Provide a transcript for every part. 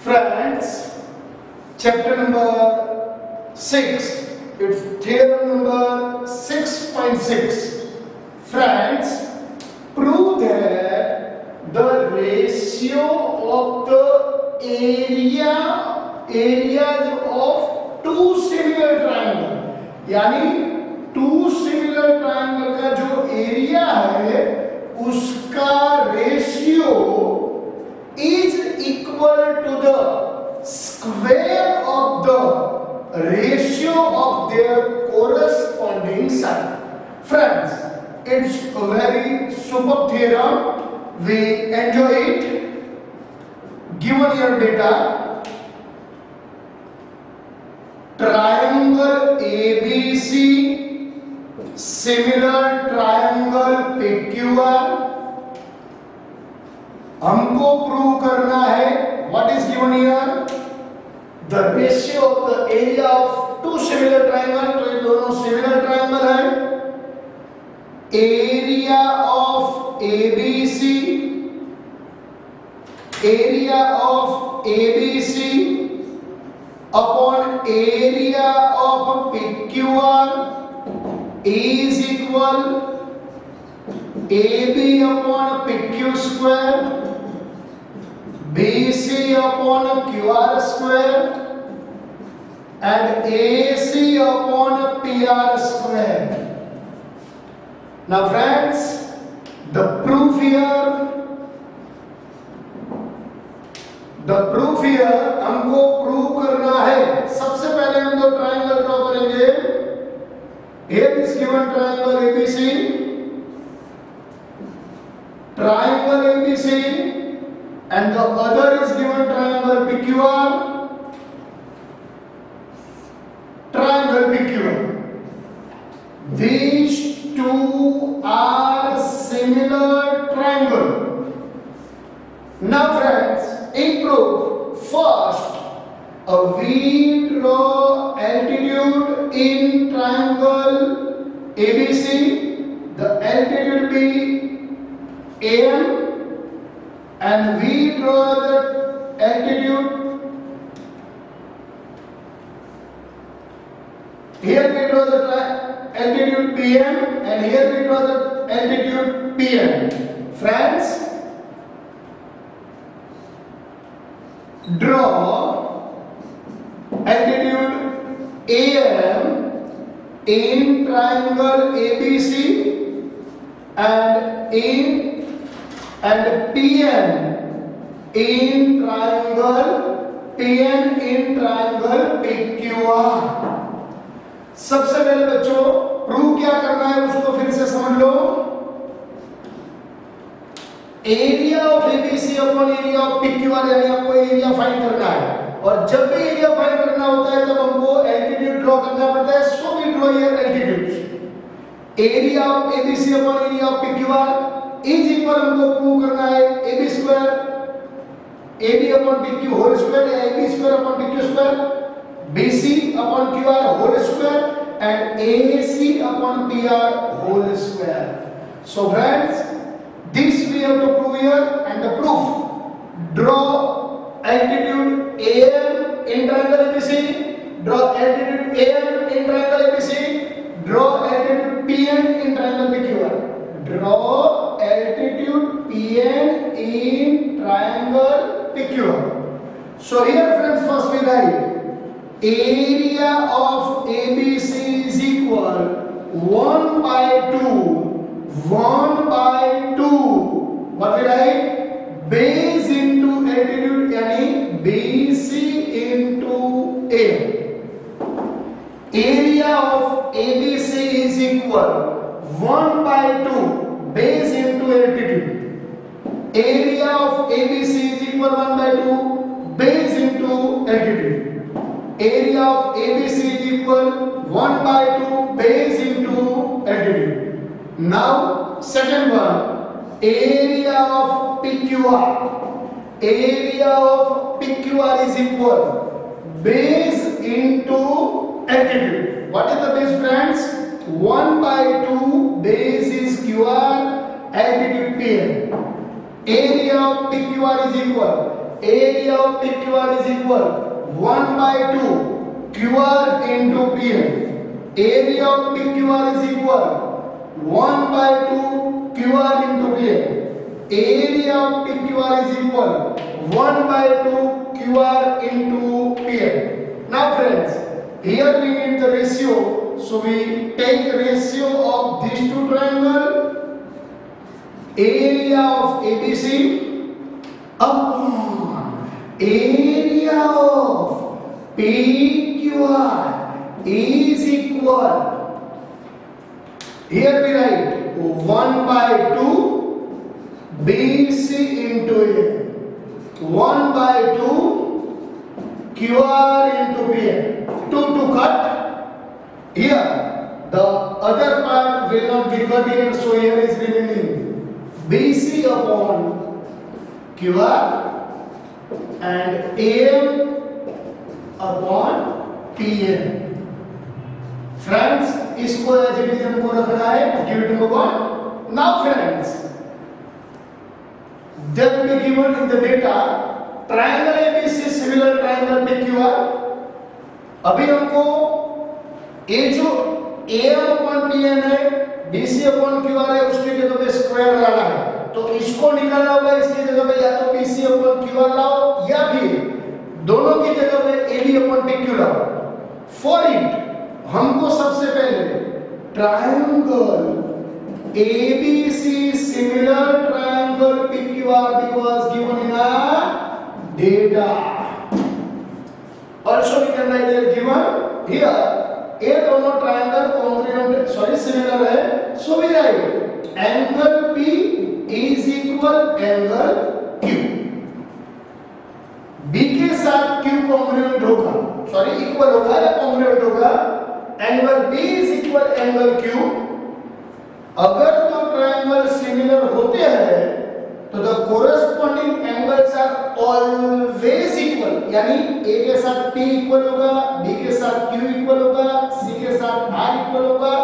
Friends, chapter number 6, it's theorem number 6.6. Friends, prove that the ratio of the areas of two similar triangle, यानी to similar triangle का जो area है उसका ratio is equal to the square of the ratio of their corresponding side. Friends, it's a very super theorem. We enjoy it. Given your data, triangle ABC, similar triangle PQR. हमको prove करना है what is given here the ratio of the area of two similar triangle. तो ये दोनों similar triangle है. Area of ABC upon area of PQR is equal AB upon PQ square BC upon QR square and AC upon PR square. Now friends, the proof here हमको prove करना है. सबसे पहले हम दो ट्रायंगल ड्रॉ करेंगे. Here is given triangle ABC, and the other is given triangle PQR, These two are similar triangle. Now friends, in proof, first we draw altitude in triangle ABC. The altitude be AM, and we draw the altitude. Here we draw the altitude PM, and here we draw the altitude PM. Friends, draw altitude AM in triangle ABC and PN in triangle PQR. सबसे पहले बच्चों prove क्या करना है उसको फिर से समझ लो. Area of ABC upon area of PQR, यानी आपको एरिया फाइंड करना है. और जब भी एरिया फाइंड करना होता है तब हमको एल्टीट्यूड ड्रॉ करना पड़ता है. So we draw here altitude. Area of ABC upon area of PQR is equal, हमको प्रूव करना है AB square AB upon PQ whole square या AB square upon PQ square, BC upon QR whole square and AC upon PR whole square. So friends, this we have to prove here, and the proof: draw altitude AM in triangle ABC, draw altitude AM in triangle ABC, draw altitude PN in triangle PQR. Draw altitude PN in triangle PQR. So here friends, first we write area of ABC is equal 1 by 2. What we write? Base into altitude, यानी BC into A. Area of ABC is equal 1 by 2 base into altitude. Area of ABC is equal 1 by 2 base into altitude. Area of ABC is equal 1 by 2 base into altitude. Now second one, area of PQR. Area of PQR is equal base into altitude. What is the base friends? 1 by 2 base is QR, altitude PM. Area of PQR is equal area of PQR is equal 1 by 2 QR into PM. Area of PQR is equal 1 by 2 QR into PM. Area of PQR is equal 1 by 2 QR into PM. Now friends, here we need the ratio. So we take ratio of these two triangles. Area of ABC upon area of PQR is equal. Here we write 1 by 2 BC into A. 1 by 2 QR into PM. 2 to cut. Here the other part will not be cut here, so here is remaining BC upon QR and AM upon PM. Friends, इसको as it is हमको रखना है. Give it to one. Now friends, that will be given in the data triangle ABC similar triangle PQR. अभी हमको ये जो AM upon PN है, BC upon QR है, उसकी जगह पे स्क्वायर लाना है. तो इसको निकालना होगा. इसकी जगह पे या तो BC upon QR लाओ या फिर दोनों की जगह पे AB upon PQ लाओ. For it हमको सबसे पहले triangle ABC similar triangle PQR because given in our data. Also we can write here given here ये दोनों ट्रायंगल कॉन्ग्रुएंट सिमिलर है. So we write angle P is equal angle Q. B के साथ Q congruent होगा, equal होगा या congruent होगा. Angle B is equal angle Q. अगर दो ट्रायंगल सिमिलर होते हैं तो the corresponding angles are always equal. यानी A के साथ P इक्वल होगा, B के साथ Q इक्वल होगा, C के साथ R इक्वल होगा.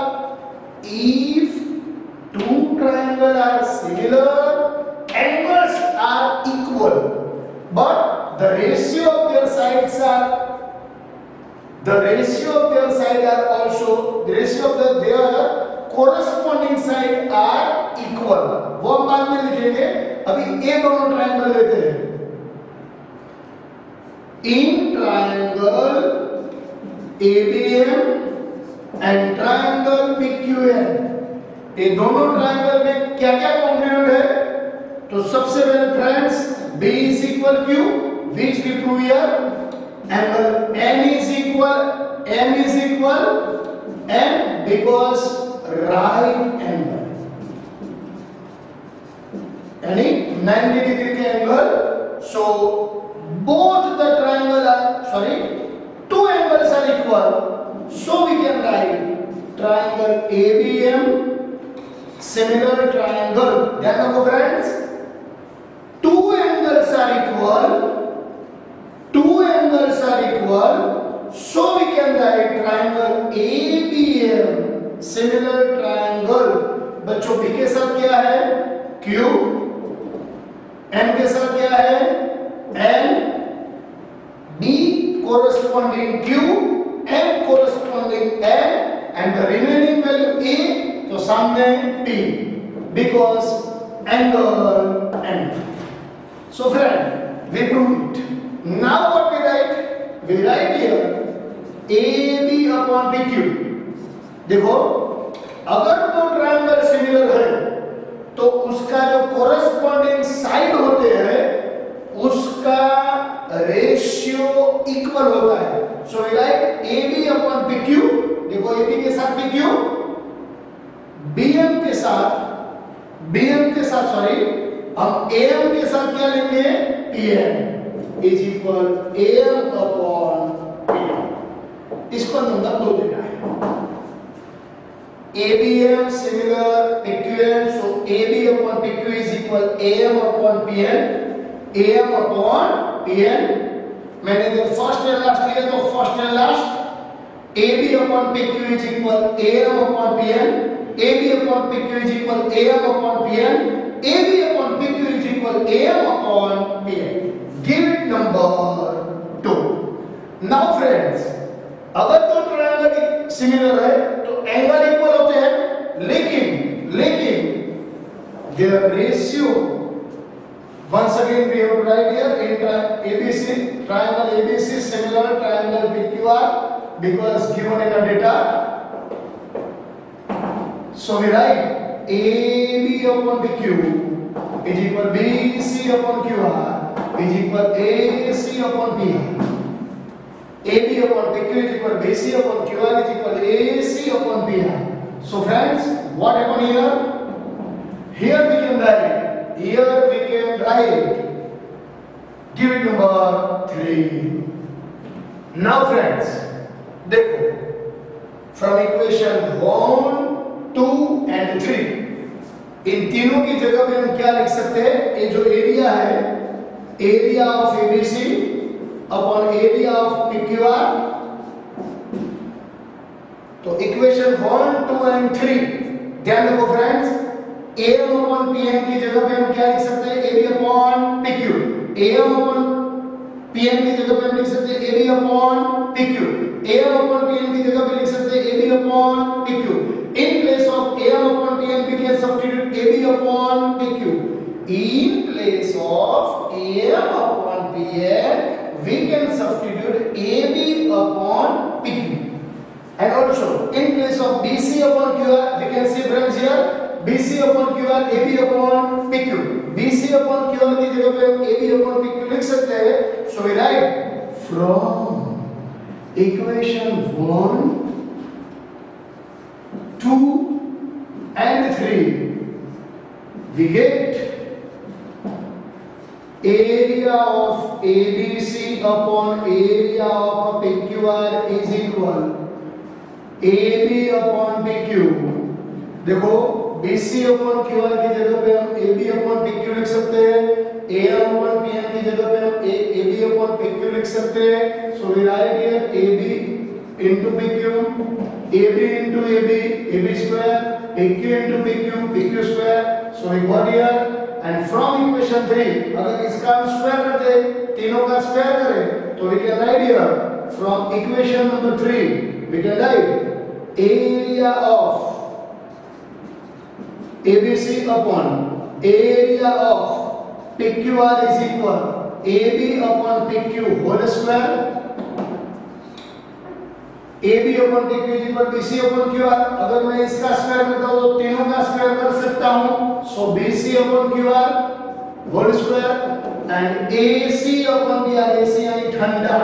If two triangles are similar, angles are equal, but the ratio of their sides are also the ratio of their corresponding side are equal. वो हम बाद में लिखेंगे. अभी ये दोनों ट्रायंगल लेते हैं. In triangle ABM and triangle PQN, ये दोनों ट्रायंगल में क्या क्या कॉन्ग्रुएंट है? तो सबसे पहले friends B is equal Q, which we prove here. Angle N is equal N because right angle. यानी 90 degree के angle. So both the triangle are two angles are equal. So we can write triangle ABM similar triangle. ध्यान रखो friends, two angles are equal. So we can write triangle ABM similar triangle. बच्चों B के साथ क्या है? Q. N के साथ क्या है? N. B corresponding Q, N corresponding N, and the remaining value A. तो सामने P because angle N. So friend, we prove it. Now what we write? We write here AB upon PQ. देखो, अगर दो triangle similar है तो उसका जो corresponding side होते हैं उसका रेशियो इक्वल होता है. So we write AB upon PQ. देखो AB के साथ PQ, BM के साथ हम AM के साथ क्या लेंगे? PM is equal AM upon PM. इसको नंबर 2 देना है. ABM similar PQN, so AB upon PQ is equal AM upon PN. AM upon PN. मैंने जब फर्स्ट एंड लास्ट लिया तो first and last AB upon PQ is equal AM upon PN. AB upon PQ is equal AM upon PN. AB upon PQ is equal AM upon PN. Give it now friends, अगर तो triangle similar है तो angle equal होते हैं, लेकिन their ratio, once again we have to write here in ABC, triangle ABC similar triangle PQR because given in the data. So we write AB upon PQ is equal BC upon QR is equal AC upon PR. AB upon PQ is equal BC upon QR is equal AC upon PR. So friends, what happened here? Here we can write, give it number 3. Now friends, देखो, from equation 1, 2 and 3, इन तीनों की जगह पे हम क्या लिख सकते हैं? ये जो एरिया है, area of ABC upon area of PQR, तो इक्वेशन 1, 2 एंड 3, ध्यान रखो फ्रेंड्स, AM अपॉन PM की जगह पे हम क्या लिख सकते हैं? AB upon PQ. AM upon PM की जगह पे हम लिख सकते हैं AB upon PQ. AM upon PM की जगह पे लिख सकते हैं AB upon PQ. In place of AM upon PM we can substitute AB upon PQ. In place of AM upon PM we can substitute AB upon PQ. And also in place of BC upon QR we can see friends here BC upon QR AB upon PQ. BC upon QR की जगह पे हम AB upon PQ लिख सकते हैं. So we write from equation 1, 2 and 3 we get area of ABC upon area of PQR is equal AB upon PQ. देखो BC upon QR की जगह पे हम AB upon PQ लिख सकते हैं, AM upon PM की जगह पे हम AB upon PQ लिख सकते हैं. So we write here AB into PQ, AB into AB, AB square, PQ into PQ, PQ square. So we got here, and from equation 3 अगर इसका हम स्क्वायर करते, तीनों का स्क्वायर करें, तो we can write here from equation number 3 we can write area of ABC upon area of PQR is equal AB upon PQ whole square. AB upon PQ is equal BC upon QR. अगर मैं इसका square करता हूँ तो तीनों का square कर सकता हूँ. So BC upon QR whole square and AC upon PR, AC यानी ठंडा,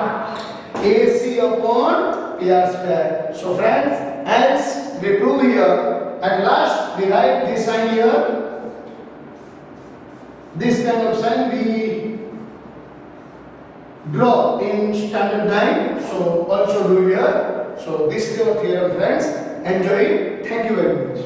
AC upon PR square. So friends, as we prove here, at last we write this sign here. This kind of sign we draw in standard 9. So also do here. So this is your theorem friends. Enjoy it. Thank you very much.